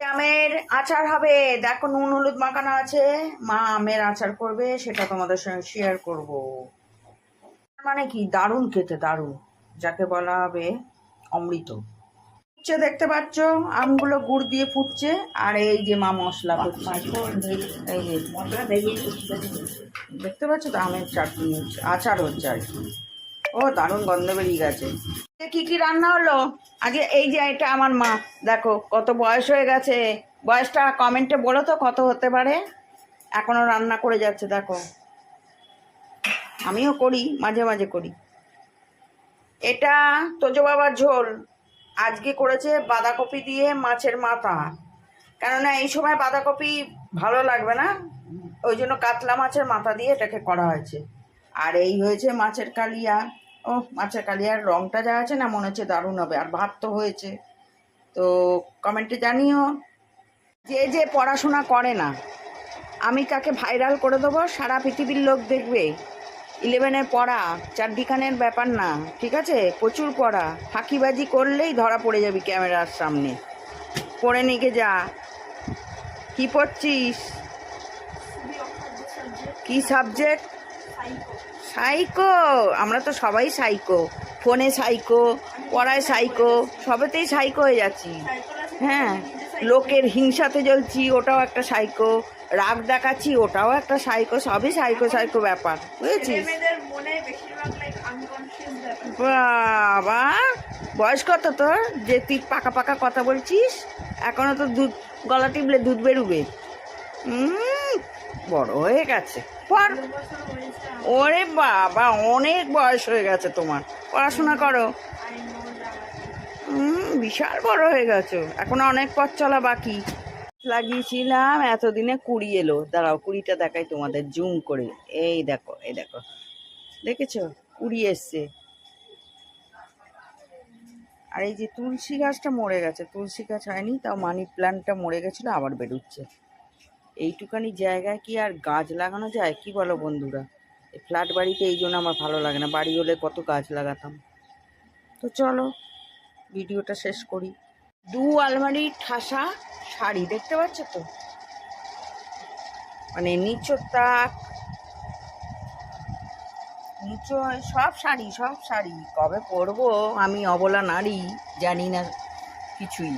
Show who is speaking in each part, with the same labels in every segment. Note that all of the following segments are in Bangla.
Speaker 1: আমের আচার হবে, দেখো নুন হলুদ মাখানো আছে। মা আমের আচার করবে, সেটা তোমাদের সঙ্গে শেয়ার করব। মানে কি দারুণ খেতে, দারুণ, যাকে বলা হবে অমৃত। ফুটছে, দেখতে পাচ্ছ আমগুলো গুড় দিয়ে ফুটছে, আর এই যে মা মশলা করছে। এই যে দেখতে পাচ্ছ তো, আমের চাটনি হচ্ছে, আচার হচ্ছে আর কি। ও দারুণ গন্ধ বেরিয়ে গেছে। কি কি রান্না হলো আগে? এই যে এটা আমার মা, দেখো কত বয়স হয়ে গেছে। বয়সটা কমেন্টে বলো তো কত হতে পারে। এখনো রান্না করে যাচ্ছে, দেখো। আমিও করি, মাঝে মাঝে করি। এটা তোজো বাবার ঝোল। আজকে করেছে বাঁধাকপি দিয়ে মাছের মাথা। কেননা এই সময় বাঁধাকপি ভালো লাগবে না, ওই জন্য কাতলা মাছের মাথা দিয়ে এটাকে করা হয়েছে। আর এই হয়েছে মাছের কালিয়া। ও মাছের কালিয়ার রঙটা যা আছে না, মনে হচ্ছে দারুণ হবে। আর ভাত তো হয়েছে। তো কমেন্টে জানিও, যে যে পড়াশোনা করে না, আমি তাকে ভাইরাল করে দেবো, সারা পৃথিবীর লোক দেখবে। 11-এর পড়া চারদিখানের ব্যাপার না, ঠিক আছে? প্রচুর পড়া, ফাঁকিবাজি করলেই ধরা পড়ে যাবি ক্যামেরার সামনে। পড়ে নিকে যা। কি পড়ছিস? কি সাবজেক্ট? সাইকো। আমরা তো সবাই সাইকো, ফোনে সাইকো, পড়ায় সাইকো, সবেতেই সাইকো হয়ে যাচ্ছি। হ্যাঁ, লোকের হিংসাতে জ্বলছি, ওটাও একটা সাইকো। রাগ দেখাচ্ছি, ওটাও একটা সাইকো। সবই সাইকো সাইকো ব্যাপার, বুঝেছিস? বাবা, বয়স কত তোর যে তুই পাকা পাকা কথা বলছিস? এখনো তো দুধ, গলা টিপলে দুধ বেরুবে। বড় হয়ে গেছে পর। ওরে বাবা, অনেক বয়স হয়ে গেছে তোমার, পড়াশোনা করো। বিশাল বড় হয়ে গেছো, এখনো অনেক পথ চলা বাকি। লাগিয়েছিলাম, এতদিনে কুড়ি এলো। দাঁড়াও কুড়িটা দেখাই তোমাদের জুম করে। এই দেখো, এই দেখো, দেখেছো? কুড়ি এসছে। আর এই যে তুলসী গাছটা মরে গেছে, তুলসী গাছ হয়নি, তাও মানি প্ল্যান্টটা মরে গেছিলো, আবার বেরোচ্ছে। এইটুকানি জায়গায় কি আর গাছ লাগানো যায়, কি বলো বন্ধুরা? এই ফ্ল্যাট বাড়িতে এই জন্য আমার ভালো লাগে না, বাড়ি হলে কত গাছ লাগাতাম। তো চলো ভিডিওটা শেষ করি। দু আলমারি ঠাসা শাড়ি, দেখতে পাচ্ছ তো? মানে নিচোর তাক, নিচো সব শাড়ি, সব শাড়ি। কবে পরবো আমি, অবলা নারী, জানি না কিছুই।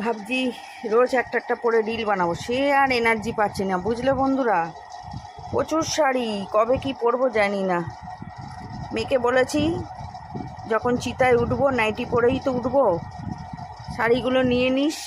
Speaker 1: ভাবছি রোজ একটা একটা পরে রিল বানাবো, সে আর এনার্জি পাচ্ছি না, বুঝলে বন্ধুরা? প্রচুর শাড়ি, কবে কি পরবো জানি না। মেয়েকে বলেছি যখন চিতায় উঠবো নাইটি পরেই তো উঠবো, শাড়িগুলো নিয়ে নিস।